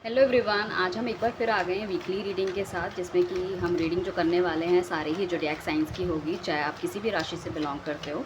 Hello everyone, आज हम एक बार फिर आ गए हैं वीकली रीडिंग के साथ, जिसमें कि हम रीडिंग जो करने वाले हैं सारे ही ज़ोडिएक साइंस की होगी। चाहे आप किसी भी राशि से बिलोंग करते हो,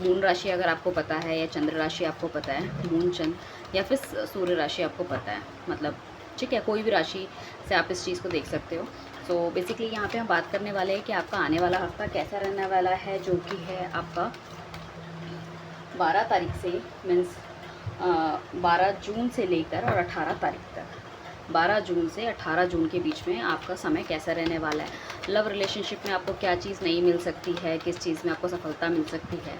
मून राशि अगर आपको पता है या चंद्र राशि आपको पता है, मून चंद्र या फिर सूर्य राशि आपको पता है, मतलब ठीक है, कोई भी राशि से आप इस चीज़ को देख सकते हो। सो बेसिकली यहाँ पे हम बात करने वाले हैं कि आपका आने वाला हफ्ता कैसा रहने वाला है, जो कि है आपका 12 तारीख से मीन्स 12 जून से लेकर और 18 तारीख तक। 12 जून से 18 जून के बीच में आपका समय कैसा रहने वाला है। लव रिलेशनशिप में आपको क्या चीज़ नहीं मिल सकती है, किस चीज़ में आपको सफलता मिल सकती है,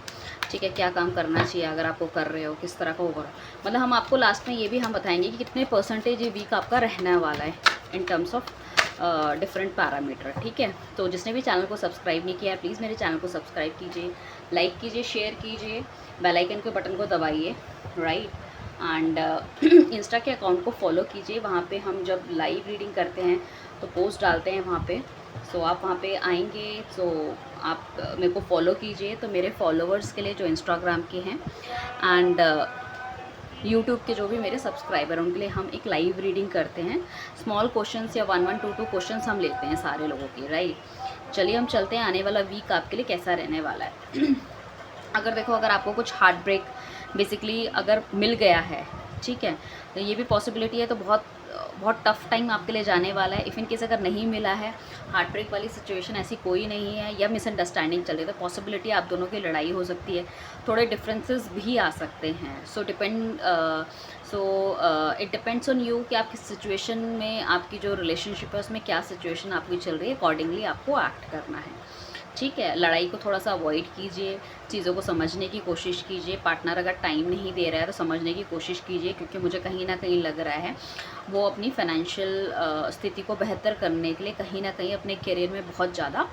ठीक है, क्या काम करना चाहिए अगर आपको कर रहे हो, किस तरह का होगा। मतलब हम आपको लास्ट में ये भी हम बताएंगे कि कितने परसेंटेज ये वीक आपका रहने वाला है in terms of different parameter, ठीक है। तो जिसने भी चैनल को सब्सक्राइब नहीं किया है, प्लीज़ मेरे चैनल को सब्सक्राइब कीजिए, लाइक कीजिए, शेयर कीजिए, बेल आइकन के बटन को दबाइए, राइट। एंड इंस्टा के अकाउंट को फॉलो कीजिए। वहाँ पे हम जब लाइव रीडिंग करते हैं तो पोस्ट डालते हैं वहाँ पे। सो आप वहाँ पे आएंगे, सो आप मेरे को फॉलो कीजिए। तो मेरे फॉलोअर्स के लिए जो इंस्टाग्राम के हैं एंड यूट्यूब के जो भी मेरे सब्सक्राइबर हैं, उनके लिए हम एक लाइव रीडिंग करते हैं। स्मॉल क्वेश्चंस या 1-1, 2-2 क्वेश्चंस हम लेते हैं सारे लोगों के, राइट। चलिए हम चलते हैं, आने वाला वीक आपके लिए कैसा रहने वाला है। अगर देखो, अगर आपको कुछ हार्ट ब्रेक बेसिकली अगर मिल गया है, ठीक है, तो ये भी पॉसिबिलिटी है। तो बहुत बहुत टफ टाइम आपके लिए जाने वाला है। इफ़ इन केस अगर नहीं मिला है, हार्ट ब्रेक वाली सिचुएशन ऐसी कोई नहीं है या मिसअंडरस्टैंडिंग चल रही है, तो पॉसिबिलिटी आप दोनों की लड़ाई हो सकती है, थोड़े डिफरेंसेस भी आ सकते हैं। So it depends on you कि आप किस सिचुएशन में, आपकी जो रिलेशनशिप है उसमें क्या सिचुएशन आपकी चल रही है, अकॉर्डिंगली आपको एक्ट करना है, ठीक है। लड़ाई को थोड़ा सा अवॉइड कीजिए, चीज़ों को समझने की कोशिश कीजिए। पार्टनर अगर टाइम नहीं दे रहा है तो समझने की कोशिश कीजिए, क्योंकि मुझे कहीं ना कहीं लग रहा है वो अपनी फाइनेंशियल स्थिति को बेहतर करने के लिए कहीं ना कहीं अपने करियर में बहुत ज़्यादा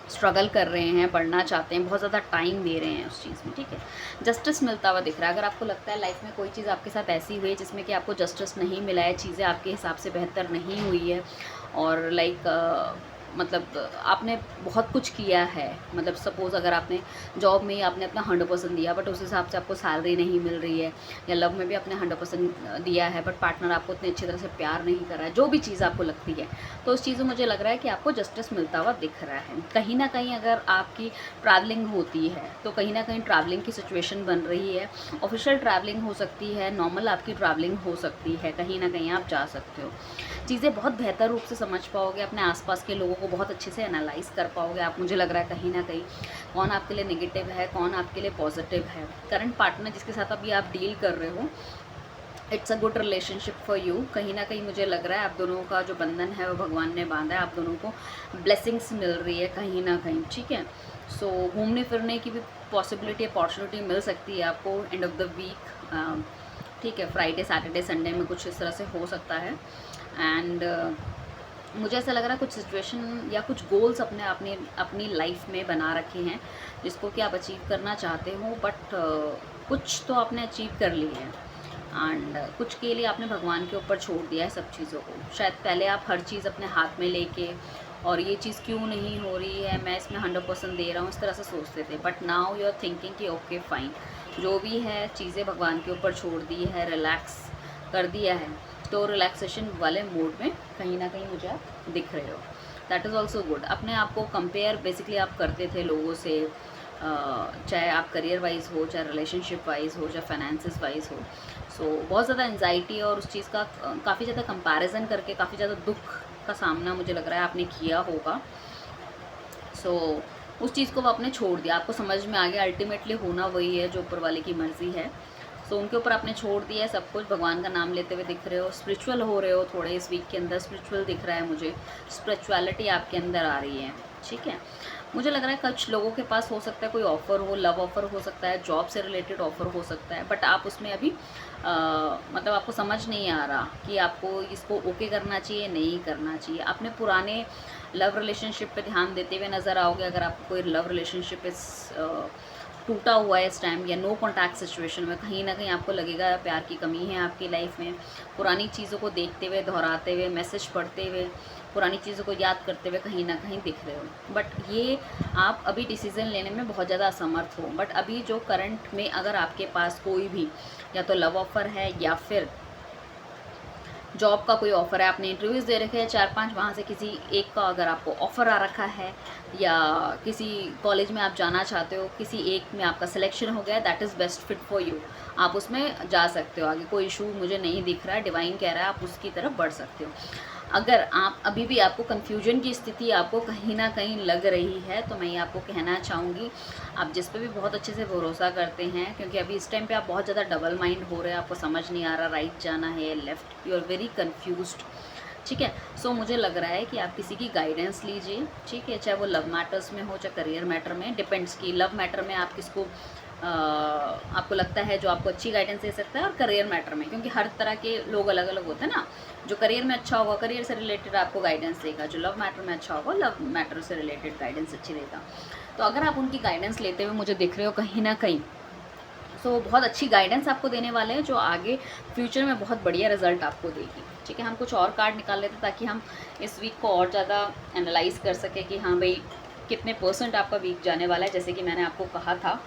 स्ट्रगल कर रहे हैं, पढ़ना चाहते हैं, बहुत ज़्यादा टाइम दे रहे हैं उस चीज़ में, ठीक है। जस्टिस मिलता हुआ दिख रहा है। अगर आपको लगता है लाइफ में कोई चीज़ आपके साथ ऐसी हुई है जिसमें कि आपको जस्टिस नहीं मिला है, चीज़ें आपके हिसाब से बेहतर नहीं हुई है, और मतलब आपने बहुत कुछ किया है, मतलब सपोज़ अगर आपने जॉब में ही आपने अपना 100% दिया, बट उस हिसाब से आपको सैलरी नहीं मिल रही है, या लव में भी आपने 100% दिया है बट पार्टनर आपको इतनी अच्छी तरह से प्यार नहीं कर रहा है, जो भी चीज़ आपको लगती है, तो उस चीज़ में मुझे लग रहा है कि आपको जस्टिस मिलता हुआ दिख रहा है। कहीं ना कहीं अगर आपकी ट्रैवलिंग होती है तो कहीं ना कहीं ट्रैवलिंग की सिचुएशन बन रही है। ऑफिशियल ट्रैवलिंग हो सकती है, नॉर्मल आपकी ट्रैवलिंग हो सकती है, कहीं ना कहीं आप जा सकते हो। चीज़ें बहुत बेहतर रूप से समझ पाओगे, अपने आसपास के लोगों को बहुत अच्छे से एनालाइज कर पाओगे आप। मुझे लग रहा है कहीं ना कहीं कौन आपके लिए नेगेटिव है, कौन आपके लिए पॉजिटिव है। करंट पार्टनर जिसके साथ अभी आप डील कर रहे हो, it's a good relationship for you. कहीं ना कहीं मुझे लग रहा है आप दोनों का जो बंधन है वो भगवान ने बांधा है, आप दोनों को ब्लेसिंग्स मिल रही है कहीं ना कहीं, ठीक है। सो घूमने फिरने की भी पॉसिबिलिटी, अपॉर्चुनिटी मिल सकती है आपको एंड ऑफ द वीक, ठीक है। फ्राइडे, सैटरडे, संडे में कुछ इस तरह से हो सकता है। एंड मुझे ऐसा लग रहा है कुछ सिचुएशन या कुछ गोल्स अपने अपने अपनी लाइफ में बना रखे हैं जिसको कि आप अचीव करना चाहते हो, बट कुछ तो आपने अचीव कर लिए हैं एंड कुछ के लिए आपने भगवान के ऊपर छोड़ दिया है सब चीज़ों को। शायद पहले आप हर चीज़ अपने हाथ में लेके और ये चीज़ क्यों नहीं हो रही है, मैं इसमें 100% दे रहा हूँ, इस तरह से सोचते थे, but now you are thinking कि ओके फाइन, जो भी है चीज़ें भगवान के ऊपर छोड़ दी है, रिलैक्स कर दिया है, तो रिलैक्सेशन वाले मोड में कहीं ना कहीं मुझे आप दिख रहे हो। That is also good. अपने आप को कंपेयर बेसिकली आप करते थे लोगों से, चाहे आप करियर वाइज हो, चाहे रिलेशनशिप वाइज हो, चाहे फाइनेंसिस वाइज हो। सो बहुत ज़्यादा एंजाइटी और उस चीज़ का काफ़ी ज़्यादा कंपैरिजन करके काफ़ी ज़्यादा दुख का सामना मुझे लग रहा है आपने किया होगा। सो उस चीज़ को वो आपने छोड़ दिया, आपको समझ में आ गया अल्टीमेटली होना वही है जो ऊपर वाले की मर्ज़ी है। सो उनके ऊपर आपने छोड़ दिया है सब कुछ, भगवान का नाम लेते हुए दिख रहे हो, स्पिरिचुअल हो रहे हो थोड़े इस वीक के अंदर, स्पिरिचुअल दिख रहा है मुझे, स्पिरिचुअलिटी आपके अंदर आ रही है, ठीक है। मुझे लग रहा है कुछ लोगों के पास हो सकता है कोई ऑफ़र हो, लव ऑफ़र हो सकता है, जॉब से रिलेटेड ऑफ़र हो सकता है, बट आप उसमें अभी मतलब आपको समझ नहीं आ रहा कि आपको इसको ओके करना चाहिए, नहीं करना चाहिए। आपने पुराने लव रिलेशनशिप पे ध्यान देते हुए नज़र आओगे। अगर आपको कोई लव रिलेशनशिप इस टूटा हुआ है इस टाइम, या नो कॉन्टैक्ट सिचुएशन में, कहीं ना कहीं आपको लगेगा प्यार की कमी है आपकी लाइफ में। पुरानी चीज़ों को देखते हुए, दोहराते हुए, मैसेज पढ़ते हुए, पुरानी चीज़ों को याद करते हुए कहीं ना कहीं दिख रहे हो, बट ये आप अभी डिसीज़न लेने में बहुत ज़्यादा असमर्थ हो। बट अभी जो करंट में अगर आपके पास कोई भी या तो लव ऑफ़र है या फिर जॉब का कोई ऑफ़र है, आपने इंटरव्यूज़ दे रखे हैं 4-5, वहाँ से किसी एक का अगर आपको ऑफ़र आ रखा है, या किसी कॉलेज में आप जाना चाहते हो, किसी एक में आपका सिलेक्शन हो गया, that is best fit for you, आप उसमें जा सकते हो आगे, कोई इशू मुझे नहीं दिख रहा है, डिवाइन कह रहा है आप उसकी तरफ बढ़ सकते हो। अगर आप अभी भी आपको कन्फ्यूजन की स्थिति आपको कहीं ना कहीं लग रही है, तो मैं ये आपको कहना चाहूँगी, आप जिस पे भी बहुत अच्छे से भरोसा करते हैं, क्योंकि अभी इस टाइम पे आप बहुत ज़्यादा डबल माइंड हो रहे हैं, आपको समझ नहीं आ रहा राइट जाना है left, you are very confused, ठीक है। सो मुझे लग रहा है कि आप किसी की गाइडेंस लीजिए, ठीक है, चाहे वो लव मैटर्स में हो चाहे करियर मैटर में, डिपेंड्स कि लव मैटर में आप किसको आपको लगता है जो आपको अच्छी गाइडेंस दे सकता है, और करियर मैटर में, क्योंकि हर तरह के लोग अलग अलग होते हैं ना, जो करियर में अच्छा होगा करियर से रिलेटेड आपको गाइडेंस देगा, जो लव मैटर में अच्छा होगा लव मैटर से रिलेटेड गाइडेंस अच्छी देगा। तो अगर आप उनकी गाइडेंस लेते हुए मुझे दिख रहे हो कहीं ना कहीं, तो बहुत अच्छी गाइडेंस आपको देने वाले हैं, जो आगे फ्यूचर में बहुत बढ़िया रिजल्ट आपको देगी, ठीक है। हम कुछ और कार्ड निकाल लेते ताकि हम इस वीक को और ज़्यादा एनालाइज कर सकें कि हाँ भाई कितने % आपका वीक जाने वाला है, जैसे कि मैंने आपको कहा था।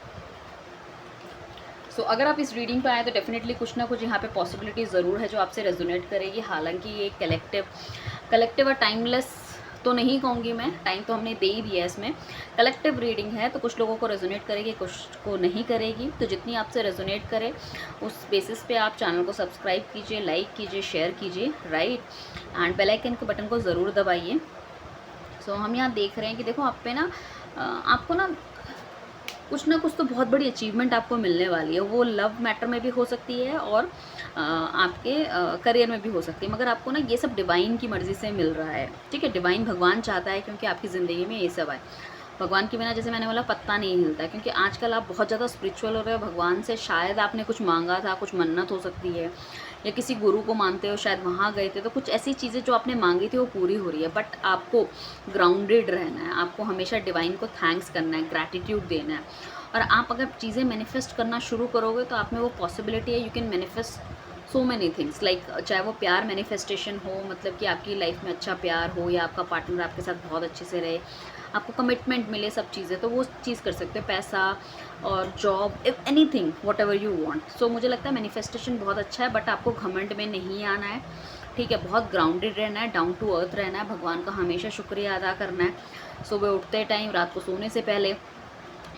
सो अगर आप इस रीडिंग पे आए तो डेफिनेटली कुछ ना कुछ यहाँ पे पॉसिबिलिटी ज़रूर है जो आपसे रेजोनेट करेगी। हालांकि ये कलेक्टिव और टाइमलेस तो नहीं कहूँगी मैं, टाइम तो हमने दे ही दिया है, इसमें कलेक्टिव रीडिंग है, तो कुछ लोगों को रेजोनेट करेगी कुछ को नहीं करेगी। तो जितनी आपसे रेजोनेट करे उस बेसिस पे आप चैनल को सब्सक्राइब कीजिए, लाइक कीजिए, शेयर कीजिए, राइट, एंड बेल आइकन के बटन को ज़रूर दबाइए। सो हम यहाँ देख रहे हैं कि देखो आप पे ना आपको ना कुछ तो बहुत बड़ी अचीवमेंट आपको मिलने वाली है, वो लव मैटर में भी हो सकती है और आपके करियर में भी हो सकती है, मगर आपको ना ये सब डिवाइन की मर्ज़ी से मिल रहा है, ठीक है। डिवाइन भगवान चाहता है क्योंकि आपकी ज़िंदगी में ये सब आए। भगवान के बिना जैसे मैंने बोला पत्ता नहीं हिलता, क्योंकि आजकल आप बहुत ज़्यादा स्पिरिचुअल हो रहे हो भगवान से, शायद आपने कुछ मांगा था, कुछ मन्नत हो सकती है, या किसी गुरु को मानते हो शायद वहाँ गए थे, तो कुछ ऐसी चीज़ें जो आपने मांगी थी वो पूरी हो रही है। बट आपको ग्राउंडेड रहना है, आपको हमेशा डिवाइन को थैंक्स करना है, ग्रैटिट्यूड देना है, और आप अगर चीज़ें मैनिफेस्ट करना शुरू करोगे तो आप में वो पॉसिबिलिटी है, you can manifest so many things, like चाहे वो प्यार मैनिफेस्टेशन हो, मतलब कि आपकी लाइफ में अच्छा प्यार हो, या आपका पार्टनर आपके साथ बहुत अच्छे से रहे, आपको कमिटमेंट मिले, सब चीज़ें, तो वो चीज़ कर सकते हो, पैसा और job, if anything what ever you want. So मुझे लगता है मैनिफेस्टेशन बहुत अच्छा है, बट आपको घमंड में नहीं आना है, ठीक है। बहुत ग्राउंडेड रहना है, डाउन टू अर्थ रहना है, भगवान का हमेशा शुक्रिया अदा करना है, सुबह उठते टाइम, रात को सोने से पहले।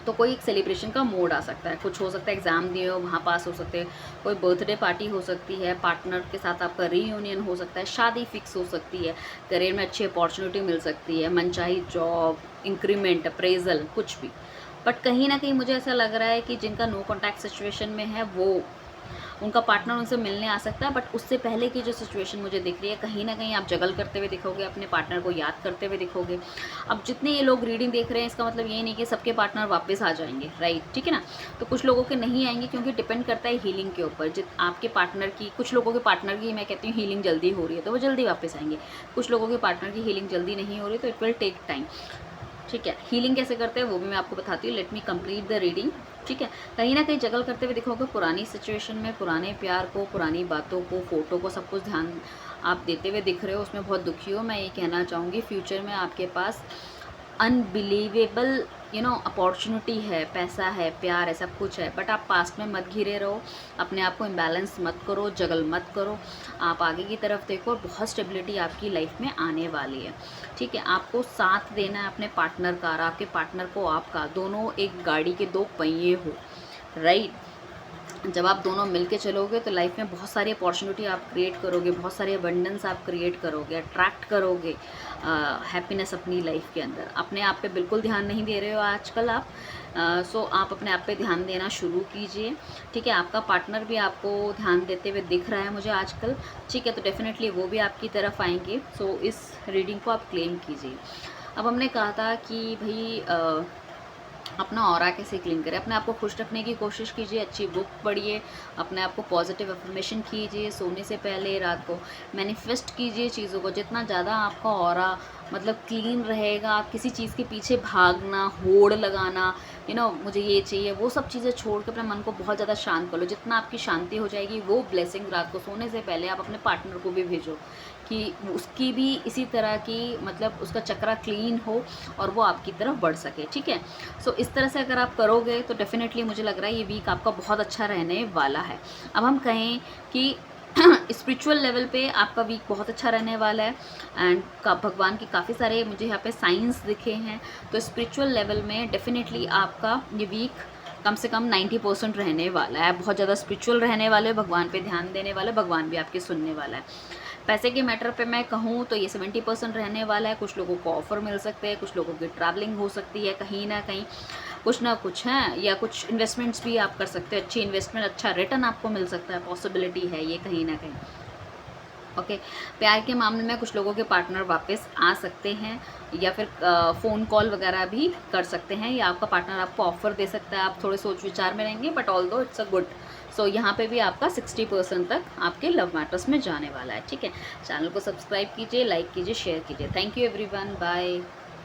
तो कोई एक सेलिब्रेशन का मोड आ सकता है, कुछ हो सकता है एग्ज़ाम दिए हो वहाँ पास हो सकते हैं, कोई बर्थडे पार्टी हो सकती है, पार्टनर के साथ आपका रीयूनियन हो सकता है, शादी फिक्स हो सकती है, करियर में अच्छी अपॉर्चुनिटी मिल सकती है, मनचाही जॉब, इंक्रीमेंट, अप्रेजल, कुछ भी। बट कहीं ना कहीं मुझे ऐसा लग रहा है कि जिनका नो कॉन्टैक्ट सिचुएशन में है वो उनका पार्टनर उनसे मिलने आ सकता है, बट उससे पहले की जो सिचुएशन मुझे दिख रही है, कहीं ना कहीं आप जगल करते हुए दिखोगे, अपने पार्टनर को याद करते हुए दिखोगे। अब जितने ये लोग रीडिंग देख रहे हैं इसका मतलब ये नहीं कि सबके पार्टनर वापस आ जाएंगे, राइट, ठीक है ना। तो कुछ लोगों के नहीं आएंगे, क्योंकि डिपेंड करता है हीलिंग के ऊपर। जित आपके पार्टनर की, कुछ लोगों के पार्टनर की मैं कहती हूँ हीलिंग जल्दी हो रही है तो वो जल्दी वापस आएंगे, कुछ लोगों के पार्टनर की हीलिंग जल्दी नहीं हो रही तो इट विल टेक टाइम, ठीक है। हीलिंग कैसे करते हैं वो भी मैं आपको बताती हूँ, let me complete the reading, ठीक है। कहीं ना कहीं जगल करते हुए दिखोगे पुरानी सिचुएशन में, पुराने प्यार को, पुरानी बातों को, फोटो को, सब कुछ ध्यान आप देते हुए दिख रहे हो, उसमें बहुत दुखी हो। मैं ये कहना चाहूँगी फ्यूचर में आपके पास अनबिलीवेबल अपॉर्चुनिटी है, पैसा है, प्यार है, सब कुछ है, बट आप पास्ट में मत घिरे रहो, अपने आप को इम्बैलेंस मत करो, जगल मत करो, आप आगे की तरफ देखो, और बहुत स्टेबिलिटी आपकी लाइफ में आने वाली है, ठीक है। आपको साथ देना है अपने पार्टनर का, और आपके पार्टनर को आपका, दोनों एक गाड़ी के दो पहिए हो, राइट। जब आप दोनों मिलके चलोगे तो लाइफ में बहुत सारी अपॉर्चुनिटी आप क्रिएट करोगे, बहुत सारी अबंडेंस आप क्रिएट करोगे, अट्रैक्ट करोगे हैप्पीनेस अपनी लाइफ के अंदर। अपने आप पे बिल्कुल ध्यान नहीं दे रहे हो आजकल आप, सो आप अपने आप पे ध्यान देना शुरू कीजिए, ठीक है। आपका पार्टनर भी आपको ध्यान देते हुए दिख रहा है मुझे आजकल, ठीक है, तो डेफिनेटली वो भी आपकी तरफ आएंगे। सो इस रीडिंग को आप क्लेम कीजिए। अब हमने कहा था कि भाई अपना ऑरा कैसे क्लीन करें, अपने आप को खुश रखने की कोशिश कीजिए, अच्छी बुक पढ़िए, अपने आप को पॉजिटिव अफर्मेशन कीजिए, सोने से पहले, रात को मैनिफेस्ट कीजिए चीज़ों को। जितना ज़्यादा आपका ऑरा मतलब क्लीन रहेगा, आप किसी चीज़ के पीछे भागना, होड़ लगाना, मुझे ये चाहिए, वो सब चीज़ें छोड़ के अपने मन को बहुत ज़्यादा शांत कर लो। जितना आपकी शांति हो जाएगी, वो ब्लेसिंग रात को सोने से पहले आप अपने पार्टनर को भी भेजो कि उसकी भी इसी तरह की, मतलब उसका चक्रा क्लीन हो और वो आपकी तरफ बढ़ सके, ठीक है। सो इस तरह से अगर आप करोगे तो डेफिनेटली मुझे लग रहा है ये वीक आपका बहुत अच्छा रहने वाला है। अब हम कहें कि स्पिरिचुअल लेवल पे आपका वीक बहुत अच्छा रहने वाला है एंड भगवान के काफ़ी सारे मुझे यहाँ पे साइंस दिखे हैं। तो स्पिरिचुअल लेवल में डेफिनेटली आपका ये वीक कम से कम 90% रहने वाला है। बहुत ज़्यादा स्पिरिचुअल रहने वाले, भगवान पे ध्यान देने वाले, भगवान भी आपके सुनने वाला है। पैसे के मैटर पे मैं कहूँ तो ये 70% रहने वाला है। कुछ लोगों को ऑफ़र मिल सकते हैं, कुछ लोगों की ट्रैवलिंग हो सकती है कहीं ना कहीं, कुछ ना कुछ है, या कुछ इन्वेस्टमेंट्स भी आप कर सकते हैं। अच्छी इन्वेस्टमेंट, अच्छा रिटर्न आपको मिल सकता है, पॉसिबिलिटी है ये कहीं ना कहीं। ओके प्यार के मामले में कुछ लोगों के पार्टनर वापस आ सकते हैं, या फिर फ़ोन कॉल वगैरह भी कर सकते हैं, या आपका पार्टनर आपको ऑफ़र दे सकता है। आप थोड़े सोच विचार में रहेंगे, बट ऑल दो इट्स अ गुड। सो यहाँ पे भी आपका 60% तक आपके लव मैटर्स में जाने वाला है। ठीक है, चैनल को सब्सक्राइब कीजिए, लाइक कीजिए, शेयर कीजिए। Thank you everyone, bye.